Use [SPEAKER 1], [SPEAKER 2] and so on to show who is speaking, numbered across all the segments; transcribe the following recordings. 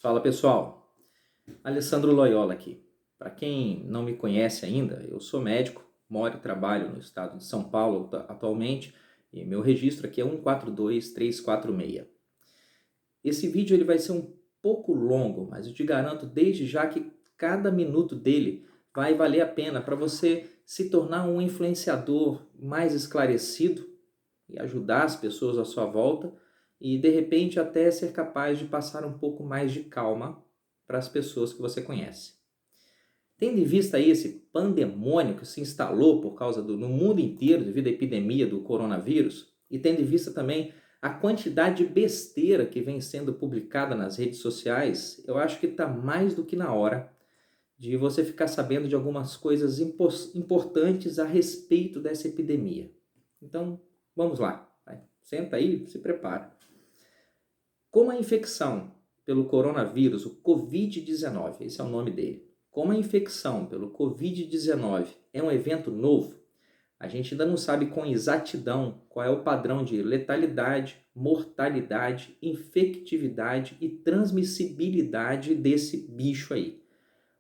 [SPEAKER 1] Fala pessoal, Alessandro Loyola aqui. Para quem não me conhece ainda, eu sou médico, moro e trabalho no estado de São Paulo atualmente e meu registro aqui é 142346. Esse vídeo ele vai ser um pouco longo, mas eu te garanto desde já que cada minuto dele vai valer a pena para você se tornar um influenciador mais esclarecido e ajudar as pessoas à sua volta e de repente até ser capaz de passar um pouco mais de calma para as pessoas que você conhece. Tendo em vista aí esse pandemônio que se instalou por causa no mundo inteiro devido à epidemia do coronavírus e tendo em vista também a quantidade de besteira que vem sendo publicada nas redes sociais, eu acho que está mais do que na hora de você ficar sabendo de algumas coisas importantes a respeito dessa epidemia. Então, vamos lá. Vai. Senta aí, se prepara. Como a infecção pelo coronavírus, o Covid-19, esse é o nome dele, como a infecção pelo Covid-19 é um evento novo, a gente ainda não sabe com exatidão qual é o padrão de letalidade, mortalidade, infectividade e transmissibilidade desse bicho aí.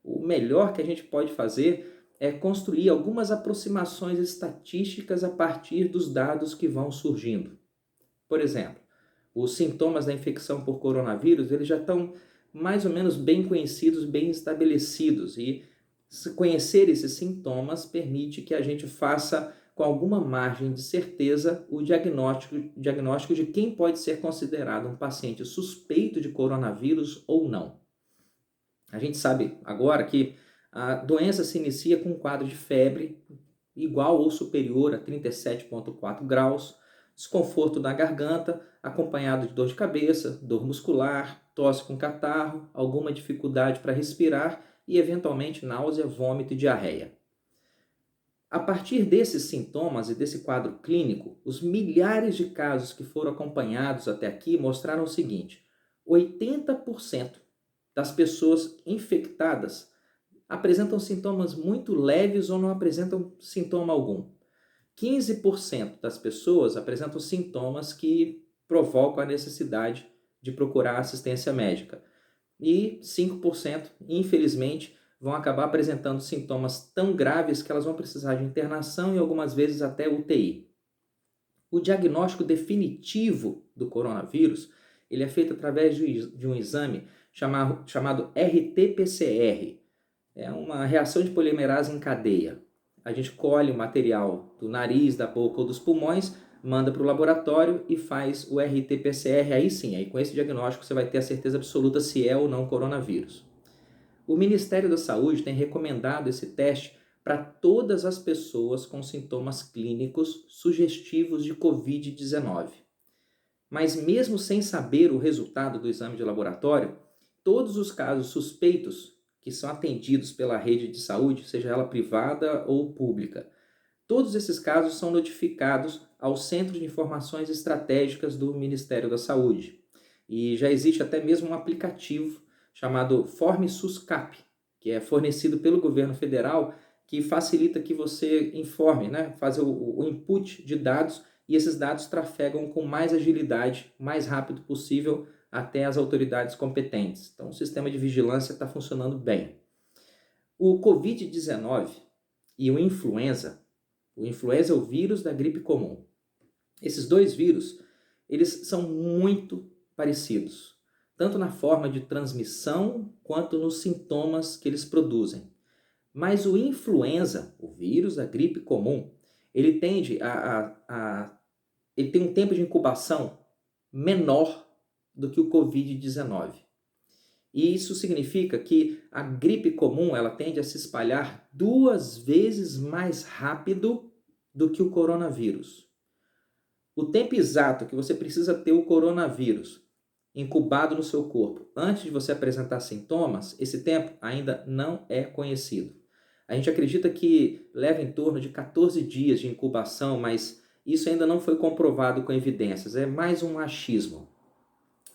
[SPEAKER 1] O melhor que a gente pode fazer é construir algumas aproximações estatísticas a partir dos dados que vão surgindo. Por exemplo, os sintomas da infecção por coronavírus eles já estão mais ou menos bem conhecidos, bem estabelecidos e conhecer esses sintomas permite que a gente faça com alguma margem de certeza o diagnóstico de quem pode ser considerado um paciente suspeito de coronavírus ou não. A gente sabe agora que a doença se inicia com um quadro de febre igual ou superior a 37,4 graus, desconforto na garganta, acompanhado de dor de cabeça, dor muscular, tosse com catarro, alguma dificuldade para respirar e, eventualmente, náusea, vômito e diarreia. A partir desses sintomas e desse quadro clínico, os milhares de casos que foram acompanhados até aqui mostraram o seguinte: 80% das pessoas infectadas apresentam sintomas muito leves ou não apresentam sintoma algum. 15% das pessoas apresentam sintomas que provocam a necessidade de procurar assistência médica. E 5%, infelizmente, vão acabar apresentando sintomas tão graves que elas vão precisar de internação e algumas vezes até UTI. O diagnóstico definitivo do coronavírus ele é feito através de um exame chamado RT-PCR. É uma reação de polimerase em cadeia. A gente colhe o material do nariz, da boca ou dos pulmões, manda para o laboratório e faz o RT-PCR. Aí sim, aí com esse diagnóstico você vai ter a certeza absoluta se é ou não coronavírus. O Ministério da Saúde tem recomendado esse teste para todas as pessoas com sintomas clínicos sugestivos de Covid-19. Mas mesmo sem saber o resultado do exame de laboratório, todos os casos suspeitos que são atendidos pela rede de saúde, seja ela privada ou pública, todos esses casos são notificados ao Centro de Informações Estratégicas do Ministério da Saúde. E já existe até mesmo um aplicativo chamado FormSUSCAP, que é fornecido pelo governo federal, que facilita que você informe, faz o input de dados e esses dados trafegam com mais agilidade, mais rápido possível até as autoridades competentes. Então o sistema de vigilância está funcionando bem. O Covid-19 e o influenza é o vírus da gripe comum. Esses dois vírus, eles são muito parecidos, tanto na forma de transmissão quanto nos sintomas que eles produzem. Mas o influenza, o vírus da gripe comum, ele tende ele tem um tempo de incubação menor do que o Covid-19. E isso significa que a gripe comum ela tende a se espalhar 2 vezes mais rápido do que o coronavírus. O tempo exato que você precisa ter o coronavírus incubado no seu corpo antes de você apresentar sintomas, esse tempo ainda não é conhecido. A gente acredita que leva em torno de 14 dias de incubação, mas isso ainda não foi comprovado com evidências, é mais um achismo.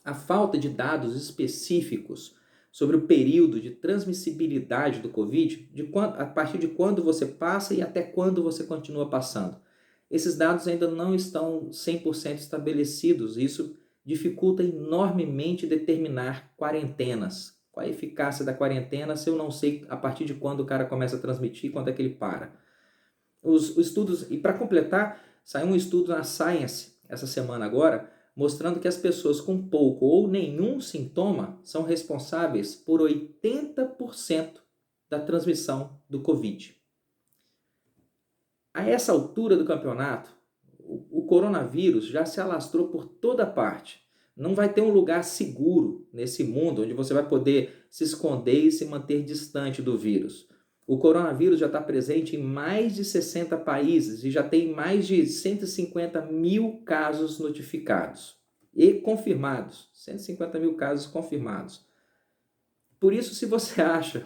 [SPEAKER 1] A falta de dados específicos sobre o período de transmissibilidade do Covid, a partir de quando você passa e até quando você continua passando. Esses dados ainda não estão 100% estabelecidos, isso dificulta enormemente determinar quarentenas. Qual a eficácia da quarentena se eu não sei a partir de quando o cara começa a transmitir, quando é que ele para? Os estudos, e para completar, saiu um estudo na Science essa semana agora, mostrando que as pessoas com pouco ou nenhum sintoma são responsáveis por 80% da transmissão do Covid. A essa altura do campeonato, o coronavírus já se alastrou por toda parte. Não vai ter um lugar seguro nesse mundo onde você vai poder se esconder e se manter distante do vírus. O coronavírus já está presente em mais de 60 países e já tem mais de 150 mil casos notificados e confirmados. 150 mil casos confirmados. Por isso, se você acha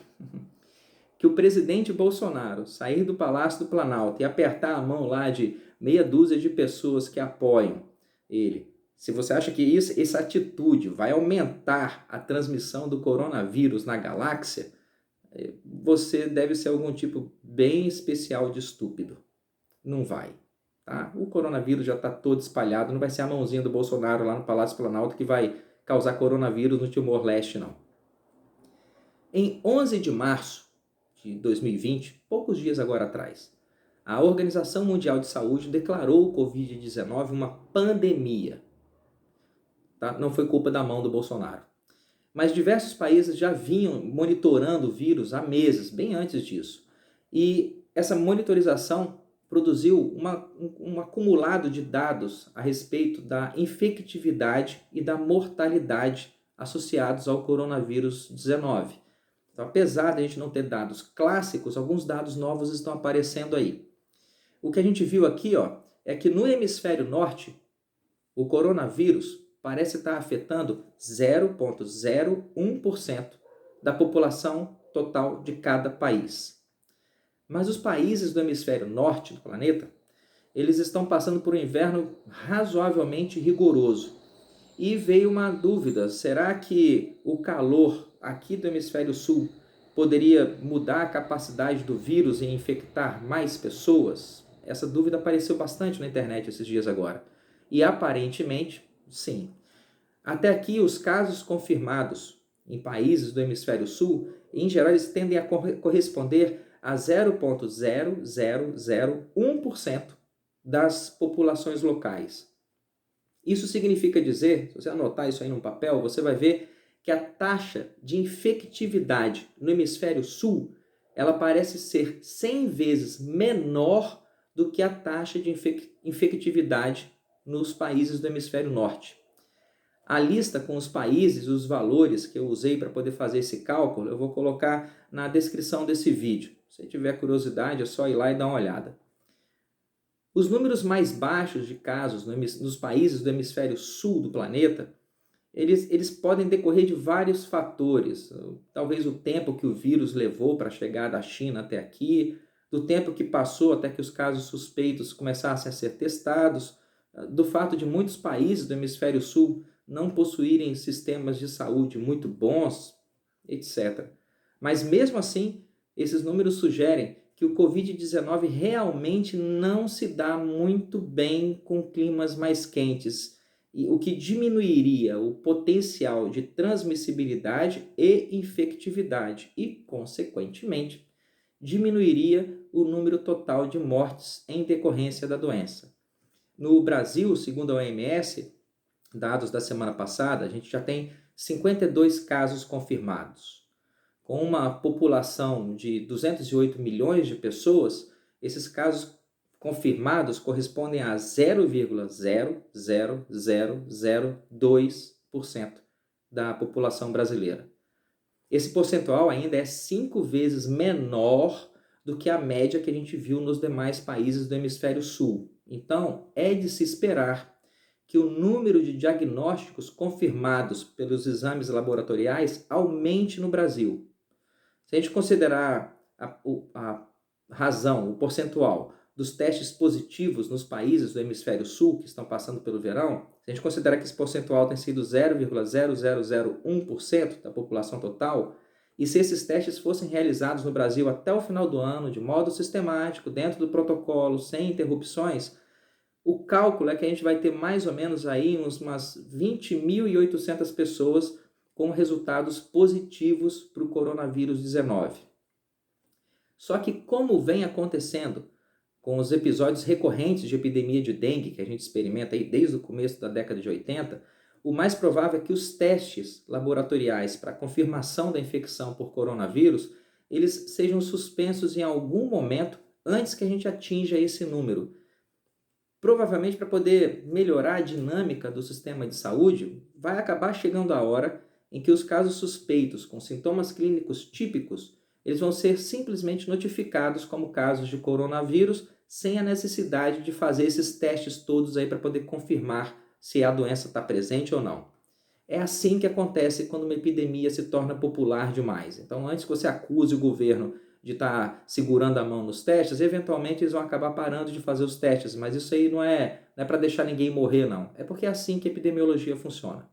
[SPEAKER 1] que o presidente Bolsonaro sair do Palácio do Planalto e apertar a mão lá de meia dúzia de pessoas que apoiam ele, se você acha que essa atitude vai aumentar a transmissão do coronavírus na galáxia, você deve ser algum tipo bem especial de estúpido. Não vai. Tá? O coronavírus já está todo espalhado, não vai ser a mãozinha do Bolsonaro lá no Palácio Planalto que vai causar coronavírus no Timor-Leste, não. Em 11 de março de 2020, poucos dias agora atrás, a Organização Mundial de Saúde declarou o Covid-19 uma pandemia. Tá? Não foi culpa da mão do Bolsonaro. Mas diversos países já vinham monitorando o vírus há meses, bem antes disso. E essa monitorização produziu um acumulado de dados a respeito da infectividade e da mortalidade associados ao coronavírus 19. Então, apesar de a gente não ter dados clássicos, alguns dados novos estão aparecendo aí. O que a gente viu aqui, é que no hemisfério norte, o coronavírus parece estar afetando 0,01% da população total de cada país. Mas os países do hemisfério norte do planeta, eles estão passando por um inverno razoavelmente rigoroso. E veio uma dúvida, será que o calor aqui do hemisfério sul poderia mudar a capacidade do vírus em infectar mais pessoas? Essa dúvida apareceu bastante na internet esses dias agora. E aparentemente, sim. Até aqui, os casos confirmados em países do hemisfério sul, em geral, eles tendem a corresponder a 0,0001% das populações locais. Isso significa dizer, se você anotar isso aí num papel, você vai ver que a taxa de infectividade no hemisfério sul, ela parece ser 100 vezes menor do que a taxa de infectividade nos países do hemisfério norte. A lista com os países, os valores que eu usei para poder fazer esse cálculo, eu vou colocar na descrição desse vídeo. Se tiver curiosidade, é só ir lá e dar uma olhada. Os números mais baixos de casos nos países do hemisfério sul do planeta, eles podem decorrer de vários fatores. Talvez o tempo que o vírus levou para chegar da China até aqui, do tempo que passou até que os casos suspeitos começassem a ser testados, do fato de muitos países do hemisfério sul não possuírem sistemas de saúde muito bons, etc. Mas mesmo assim, esses números sugerem que o Covid-19 realmente não se dá muito bem com climas mais quentes, o que diminuiria o potencial de transmissibilidade e infectividade e, consequentemente, diminuiria o número total de mortes em decorrência da doença. No Brasil, segundo a OMS, dados da semana passada, a gente já tem 52 casos confirmados. Com uma população de 208 milhões de pessoas, esses casos confirmados correspondem a 0,00002% da população brasileira. Esse percentual ainda é 5 vezes menor do que a média que a gente viu nos demais países do hemisfério sul. Então, é de se esperar que o número de diagnósticos confirmados pelos exames laboratoriais aumente no Brasil. Se a gente considerar a razão, o percentual dos testes positivos nos países do hemisfério sul que estão passando pelo verão, se a gente considerar que esse percentual tem sido 0,0001% da população total, e se esses testes fossem realizados no Brasil até o final do ano, de modo sistemático, dentro do protocolo, sem interrupções, O cálculo é que a gente vai ter mais ou menos aí umas 20.800 pessoas com resultados positivos para o coronavírus 19. Só que como vem acontecendo com os episódios recorrentes de epidemia de dengue que a gente experimenta aí desde o começo da década de 80, o mais provável é que os testes laboratoriais para confirmação da infecção por coronavírus, eles sejam suspensos em algum momento antes que a gente atinja esse número. Provavelmente para poder melhorar a dinâmica do sistema de saúde, vai acabar chegando a hora em que os casos suspeitos com sintomas clínicos típicos, eles vão ser simplesmente notificados como casos de coronavírus, sem a necessidade de fazer esses testes todos aí para poder confirmar se a doença está presente ou não. É assim que acontece quando uma epidemia se torna popular demais. Então, antes que você acuse o governo de estar segurando a mão nos testes, eventualmente eles vão acabar parando de fazer os testes, mas isso aí não é para deixar ninguém morrer, não. É porque é assim que a epidemiologia funciona.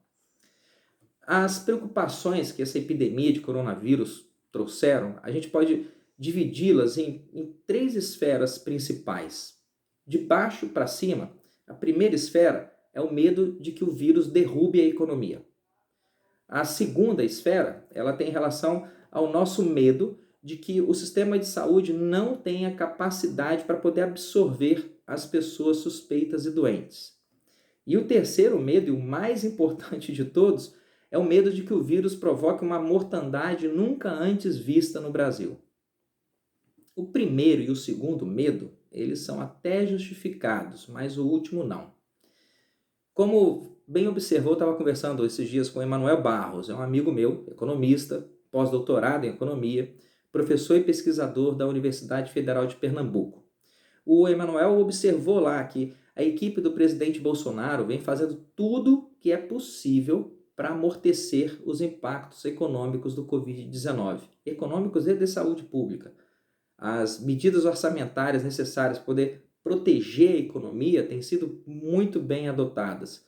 [SPEAKER 1] As preocupações que essa epidemia de coronavírus trouxeram, a gente pode dividi-las em três esferas principais. De baixo para cima, a primeira esfera é o medo de que o vírus derrube a economia. A segunda esfera, ela tem relação ao nosso medo de que o sistema de saúde não tenha capacidade para poder absorver as pessoas suspeitas e doentes. E o terceiro medo, e o mais importante de todos, é o medo de que o vírus provoque uma mortandade nunca antes vista no Brasil. O primeiro e o segundo medo, eles são até justificados, mas o último não. Como bem observou, eu estava conversando esses dias com o Emanuel Barros, é um amigo meu, economista, pós-doutorado em economia, professor e pesquisador da Universidade Federal de Pernambuco. O Emanuel observou lá que a equipe do presidente Bolsonaro vem fazendo tudo que é possível para amortecer os impactos econômicos do Covid-19, econômicos e de saúde pública. As medidas orçamentárias necessárias para poder proteger a economia têm sido muito bem adotadas.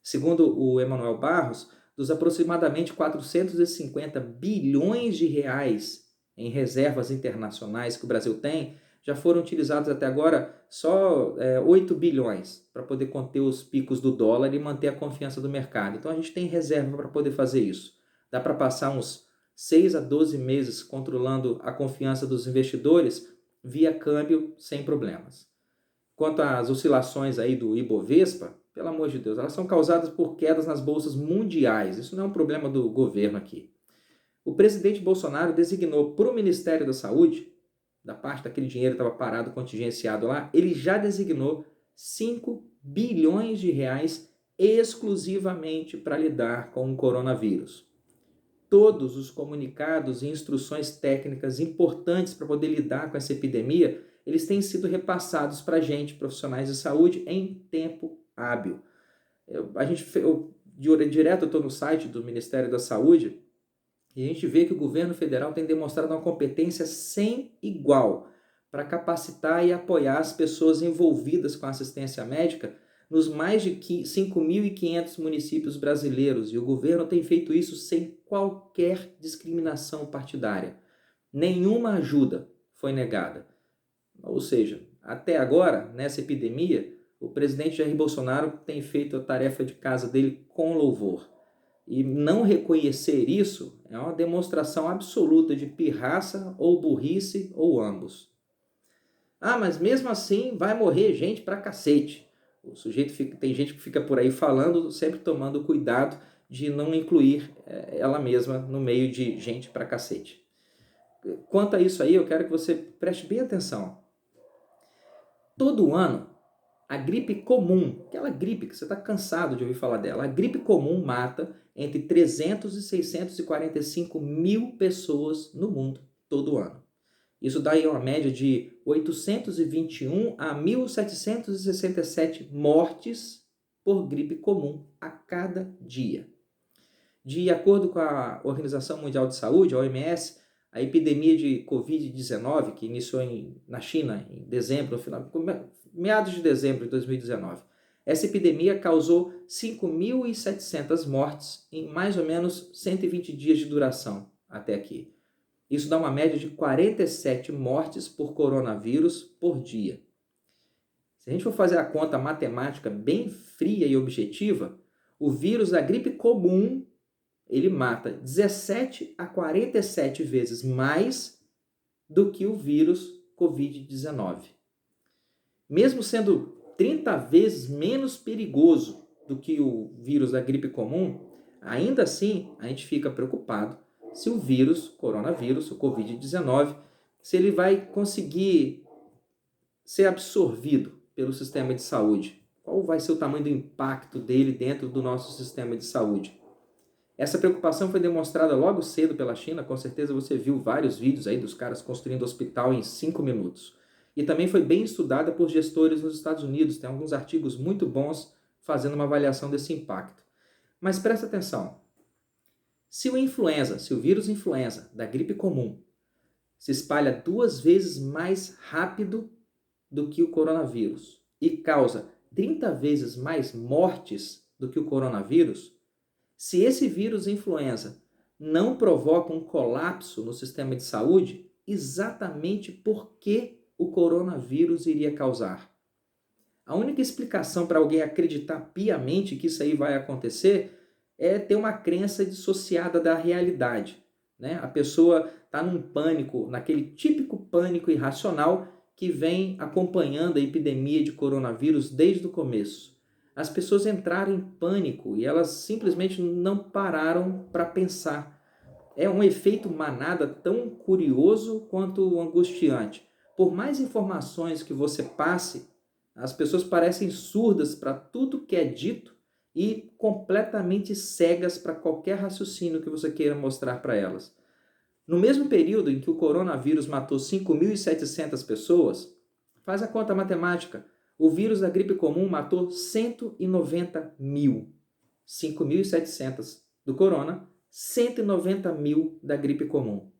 [SPEAKER 1] Segundo o Emanuel Barros, dos aproximadamente 450 bilhões de reais em reservas internacionais que o Brasil tem, já foram utilizados até agora só 8 bilhões para poder conter os picos do dólar e manter a confiança do mercado. Então a gente tem reserva para poder fazer isso. Dá para passar uns 6 a 12 meses controlando a confiança dos investidores via câmbio sem problemas. Quanto às oscilações aí do Ibovespa, pelo amor de Deus, elas são causadas por quedas nas bolsas mundiais. Isso não é um problema do governo aqui. O presidente Bolsonaro designou para o Ministério da Saúde, da parte daquele dinheiro que estava parado, contingenciado lá, ele já designou 5 bilhões de reais exclusivamente para lidar com o coronavírus. Todos os comunicados e instruções técnicas importantes para poder lidar com essa epidemia, eles têm sido repassados para a gente, profissionais de saúde, em tempo hábil. Direto eu estou no site do Ministério da Saúde e a gente vê que o governo federal tem demonstrado uma competência sem igual para capacitar e apoiar as pessoas envolvidas com a assistência médica nos mais de 5.500 municípios brasileiros, e o governo tem feito isso sem qualquer discriminação partidária. Nenhuma ajuda foi negada. Ou seja, até agora, nessa epidemia, o presidente Jair Bolsonaro tem feito a tarefa de casa dele com louvor. E não reconhecer isso é uma demonstração absoluta de pirraça ou burrice ou ambos. Ah, mas mesmo assim vai morrer gente pra cacete. O sujeito tem gente que fica por aí falando, sempre tomando cuidado de não incluir ela mesma no meio de gente pra cacete. Quanto a isso aí, eu quero que você preste bem atenção. Todo ano, a gripe comum, aquela gripe que você está cansado de ouvir falar dela, a gripe comum mata entre 300 e 645 mil pessoas no mundo todo ano. Isso dá aí uma média de 821 a 1.767 mortes por gripe comum a cada dia. De acordo com a Organização Mundial de Saúde, a OMS, a epidemia de Covid-19, que iniciou na China em dezembro, no final, meados de dezembro de 2019, essa epidemia causou 5.700 mortes em mais ou menos 120 dias de duração até aqui. Isso dá uma média de 47 mortes por coronavírus por dia. Se a gente for fazer a conta matemática bem fria e objetiva, o vírus da gripe comum, ele mata 17 a 47 vezes mais do que o vírus Covid-19. Mesmo sendo 30 vezes menos perigoso do que o vírus da gripe comum, ainda assim a gente fica preocupado se o vírus, coronavírus, o Covid-19, se ele vai conseguir ser absorvido pelo sistema de saúde. Qual vai ser o tamanho do impacto dele dentro do nosso sistema de saúde? Essa preocupação foi demonstrada logo cedo pela China, com certeza você viu vários vídeos aí dos caras construindo hospital em 5 minutos. E também foi bem estudada por gestores nos Estados Unidos, tem alguns artigos muito bons fazendo uma avaliação desse impacto. Mas presta atenção, se o vírus influenza da gripe comum se espalha 2 vezes mais rápido do que o coronavírus e causa 30 vezes mais mortes do que o coronavírus, se esse vírus influenza não provoca um colapso no sistema de saúde, exatamente por que o coronavírus iria causar? A única explicação para alguém acreditar piamente que isso aí vai acontecer é ter uma crença dissociada da realidade, né? A pessoa está num pânico, naquele típico pânico irracional que vem acompanhando a epidemia de coronavírus desde o começo. As pessoas entraram em pânico e elas simplesmente não pararam para pensar. É um efeito manada tão curioso quanto angustiante. Por mais informações que você passe, as pessoas parecem surdas para tudo que é dito e completamente cegas para qualquer raciocínio que você queira mostrar para elas. No mesmo período em que o coronavírus matou 5.700 pessoas, faz a conta matemática, o vírus da gripe comum matou 190 mil. 5.700 do corona, 190 mil da gripe comum.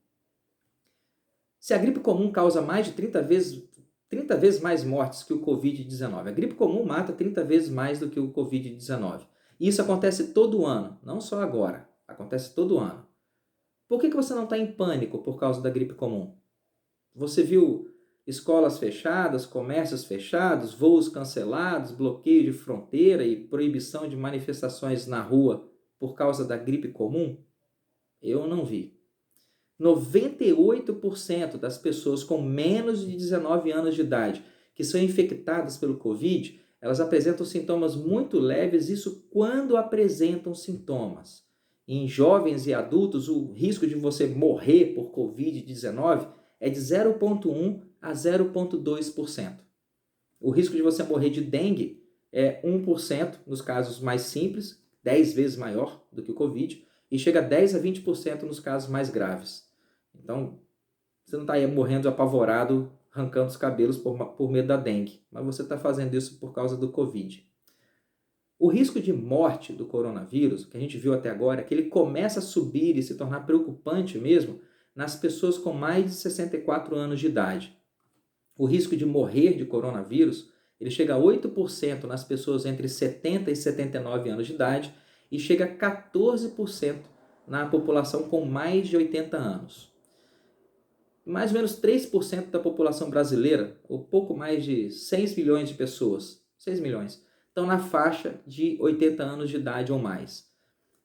[SPEAKER 1] Se a gripe comum causa mais de 30 vezes mais mortes que o Covid-19, a gripe comum mata 30 vezes mais do que o Covid-19. E isso acontece todo ano, não só agora, acontece todo ano. Por que você não está em pânico por causa da gripe comum? Você viu escolas fechadas, comércios fechados, voos cancelados, bloqueio de fronteira e proibição de manifestações na rua por causa da gripe comum? Eu não vi. 98% das pessoas com menos de 19 anos de idade que são infectadas pelo Covid, elas apresentam sintomas muito leves, isso quando apresentam sintomas. Em jovens e adultos, o risco de você morrer por Covid-19 é de 0,1% a 0,2%. O risco de você morrer de dengue é 1% nos casos mais simples, 10 vezes maior do que o Covid, e chega a 10 a 20% nos casos mais graves. Então, você não está aí morrendo apavorado, arrancando os cabelos por medo da dengue, mas você está fazendo isso por causa do Covid. O risco de morte do coronavírus, que a gente viu até agora, é que ele começa a subir e se tornar preocupante mesmo nas pessoas com mais de 64 anos de idade. O risco de morrer de coronavírus, ele chega a 8% nas pessoas entre 70 e 79 anos de idade e chega a 14% na população com mais de 80 anos. Mais ou menos 3% da população brasileira, ou pouco mais de 6 milhões de pessoas, 6 milhões, estão na faixa de 80 anos de idade ou mais.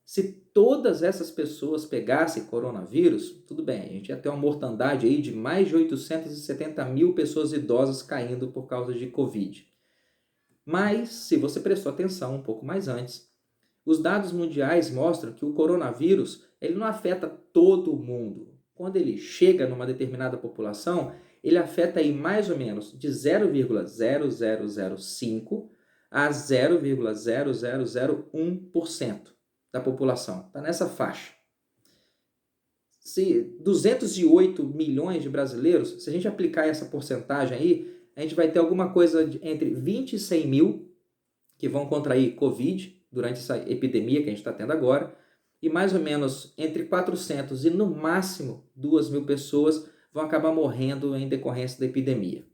[SPEAKER 1] Se todas essas pessoas pegassem coronavírus, tudo bem, a gente ia ter uma mortandade aí de mais de 870 mil pessoas idosas caindo por causa de Covid. Mas, se você prestou atenção um pouco mais antes, os dados mundiais mostram que o coronavírus ele não afeta todo mundo. Quando ele chega numa determinada população, ele afeta aí mais ou menos de 0,0005 a 0,0001% da população. Está nessa faixa. Se 208 milhões de brasileiros, se a gente aplicar essa porcentagem aí, a gente vai ter alguma coisa entre 20 e 100 mil que vão contrair Covid durante essa epidemia que a gente está tendo agora, e mais ou menos entre 400 e no máximo 2 mil pessoas vão acabar morrendo em decorrência da epidemia.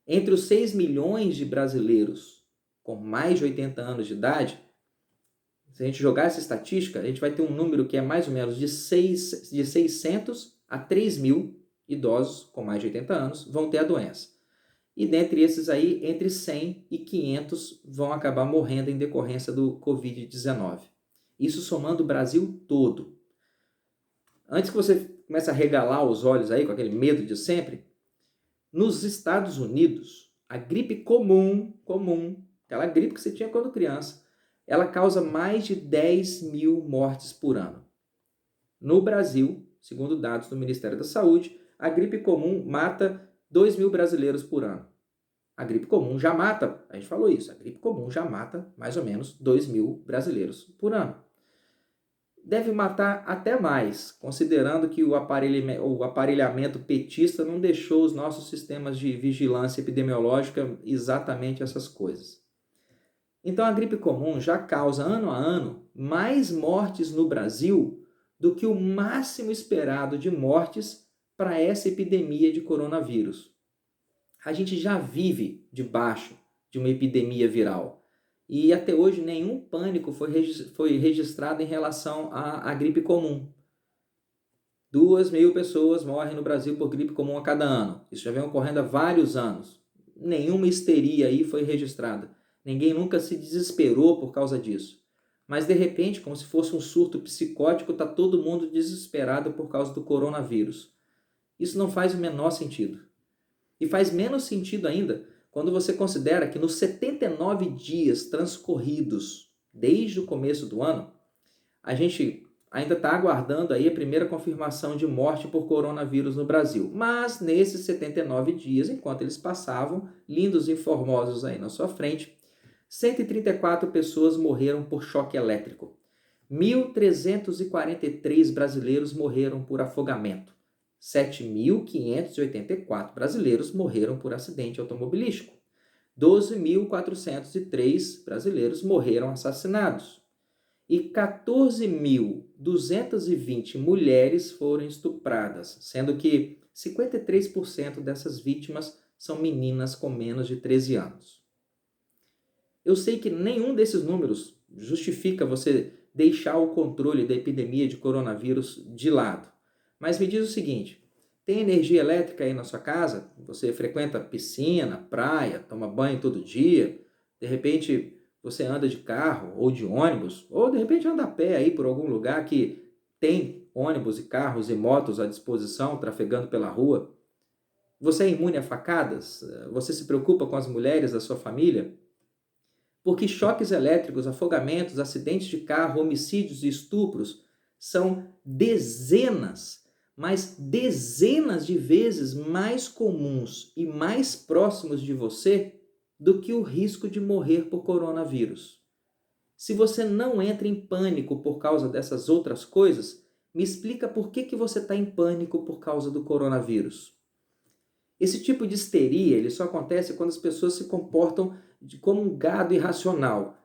[SPEAKER 1] Entre os 6 milhões de brasileiros com mais de 80 anos de idade, se a gente jogar essa estatística, a gente vai ter um número que é mais ou menos de 600 a 3 mil idosos com mais de 80 anos vão ter a doença. e dentre esses aí, entre 100 e 500 vão acabar morrendo em decorrência do Covid-19. Isso somando o Brasil todo. Antes que você comece a regalar os olhos aí com aquele medo de sempre, nos Estados Unidos, a gripe comum, aquela gripe que você tinha quando criança, ela causa mais de 10 mil mortes por ano. No Brasil, segundo dados do Ministério da Saúde, a gripe comum mata 2 mil brasileiros por ano. A gripe comum já mata, a gente falou isso, a gripe comum já mata mais ou menos 2 mil brasileiros por ano. Deve matar até mais, considerando que o aparelhamento petista não deixou os nossos sistemas de vigilância epidemiológica exatamente essas coisas. Então a gripe comum já causa ano a ano mais mortes no Brasil do que o máximo esperado de mortes para essa epidemia de coronavírus. A gente já vive debaixo de uma epidemia viral. E até hoje nenhum pânico foi registrado em relação à gripe comum. 2 mil pessoas morrem no Brasil por gripe comum a cada ano. Isso já vem ocorrendo há vários anos. Nenhuma histeria aí foi registrada. Ninguém nunca se desesperou por causa disso. Mas de repente, como se fosse um surto psicótico, está todo mundo desesperado por causa do coronavírus. Isso não faz o menor sentido. E faz menos sentido ainda quando você considera que nos 79 dias transcorridos desde o começo do ano, a gente ainda está aguardando aí a primeira confirmação de morte por coronavírus no Brasil. Mas nesses 79 dias, enquanto eles passavam, lindos e formosos aí na sua frente, 134 pessoas morreram por choque elétrico. 1.343 brasileiros morreram por afogamento. 7.584 brasileiros morreram por acidente automobilístico. 12.403 brasileiros morreram assassinados. E 14.220 mulheres foram estupradas, sendo que 53% dessas vítimas são meninas com menos de 13 anos. Eu sei que nenhum desses números justifica você deixar o controle da epidemia de coronavírus de lado. Mas me diz o seguinte, tem energia elétrica aí na sua casa? Você frequenta piscina, praia, toma banho todo dia? De repente você anda de carro ou de ônibus? Ou de repente anda a pé aí por algum lugar que tem ônibus e carros e motos à disposição, trafegando pela rua? Você é imune a facadas? Você se preocupa com as mulheres da sua família? Porque choques elétricos, afogamentos, acidentes de carro, homicídios e estupros são dezenas, mas dezenas de vezes mais comuns e mais próximos de você do que o risco de morrer por coronavírus. Se você não entra em pânico por causa dessas outras coisas, me explica por que você está em pânico por causa do coronavírus. Esse tipo de histeria ele só acontece quando as pessoas se comportam como um gado irracional.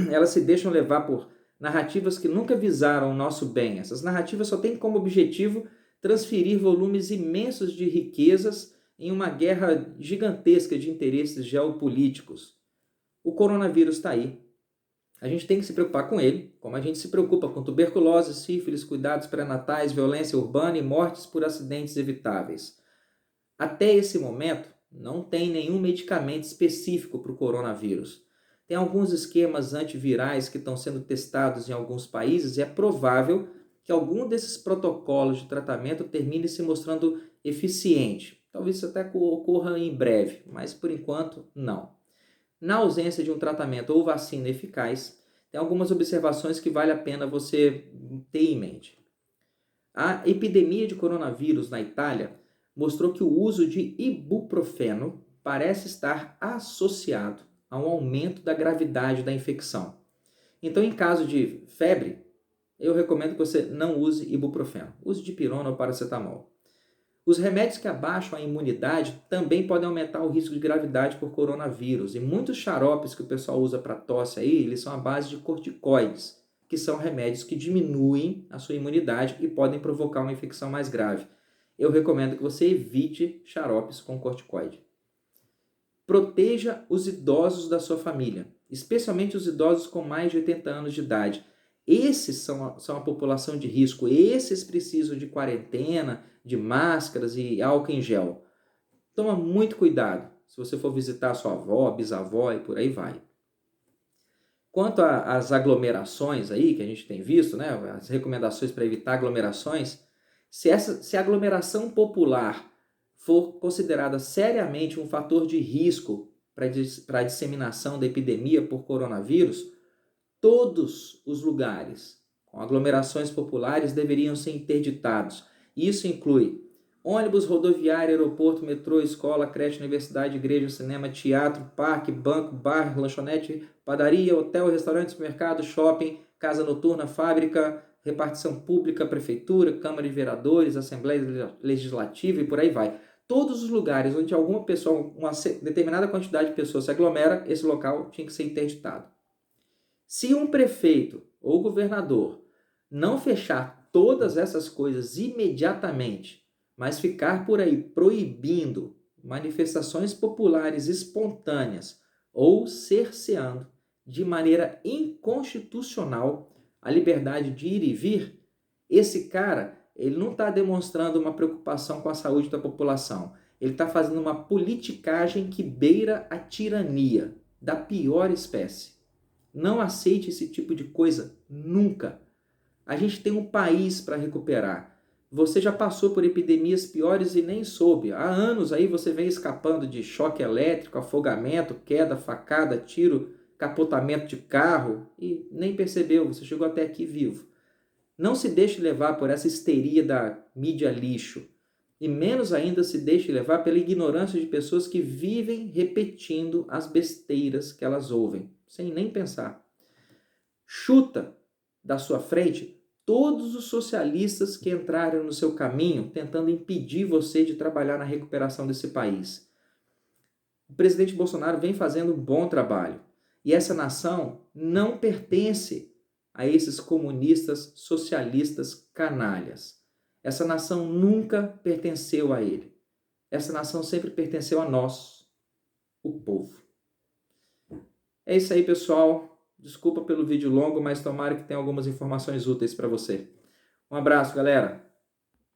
[SPEAKER 1] Elas se deixam levar por narrativas que nunca visaram o nosso bem. Essas narrativas só têm como objetivo transferir volumes imensos de riquezas em uma guerra gigantesca de interesses geopolíticos. O coronavírus está aí. A gente tem que se preocupar com ele, como a gente se preocupa com tuberculose, sífilis, cuidados pré-natais, violência urbana e mortes por acidentes evitáveis. Até esse momento, não tem nenhum medicamento específico para o coronavírus. Tem alguns esquemas antivirais que estão sendo testados em alguns países e é provável que algum desses protocolos de tratamento termine se mostrando eficiente. Talvez isso até ocorra em breve, mas por enquanto não. Na ausência de um tratamento ou vacina eficaz, tem algumas observações que vale a pena você ter em mente. A epidemia de coronavírus na Itália mostrou que o uso de ibuprofeno parece estar associado a um aumento da gravidade da infecção. Então, em caso de febre, eu recomendo que você não use ibuprofeno. Use dipirona ou paracetamol. Os remédios que abaixam a imunidade também podem aumentar o risco de gravidade por coronavírus. E muitos xaropes que o pessoal usa para tosse aí, eles são à base de corticoides, que são remédios que diminuem a sua imunidade e podem provocar uma infecção mais grave. Eu recomendo que você evite xaropes com corticoide. Proteja os idosos da sua família, especialmente os idosos com mais de 80 anos de idade. Esses são a população de risco, esses precisam de quarentena, de máscaras e álcool em gel. Toma muito cuidado. se você for visitar a sua avó, bisavó e por aí vai. Quanto às aglomerações aí, que a gente tem visto, né, as recomendações para evitar aglomerações, se a aglomeração popular for considerada seriamente um fator de risco para a disseminação da epidemia por coronavírus, todos os lugares com aglomerações populares deveriam ser interditados. Isso inclui ônibus, rodoviária, aeroporto, metrô, escola, creche, universidade, igreja, cinema, teatro, parque, banco, bar, lanchonete, padaria, hotel, restaurante, supermercado, shopping, casa noturna, fábrica, repartição pública, prefeitura, Câmara de Vereadores, Assembleia Legislativa e por aí vai. Todos os lugares onde alguma pessoa, uma determinada quantidade de pessoas se aglomera, esse local tinha que ser interditado. Se um prefeito ou governador não fechar todas essas coisas imediatamente, mas ficar por aí proibindo manifestações populares espontâneas ou cerceando de maneira inconstitucional a liberdade de ir e vir, esse cara, ele não está demonstrando uma preocupação com a saúde da população. Ele está fazendo uma politicagem que beira a tirania da pior espécie. Não aceite esse tipo de coisa nunca. A gente tem um país para recuperar. Você já passou por epidemias piores e nem soube. Há anos aí você vem escapando de choque elétrico, afogamento, queda, facada, tiro, capotamento de carro e nem percebeu, você chegou até aqui vivo. Não se deixe levar por essa histeria da mídia lixo. E menos ainda se deixe levar pela ignorância de pessoas que vivem repetindo as besteiras que elas ouvem, sem nem pensar. Chuta da sua frente todos os socialistas que entraram no seu caminho tentando impedir você de trabalhar na recuperação desse país. O presidente Bolsonaro vem fazendo um bom trabalho. E essa nação não pertence a esses comunistas, socialistas, canalhas. Essa nação nunca pertenceu a ele. Essa nação sempre pertenceu a nós, o povo. É isso aí, pessoal. Desculpa pelo vídeo longo, mas tomara que tenha algumas informações úteis para você. Um abraço, galera!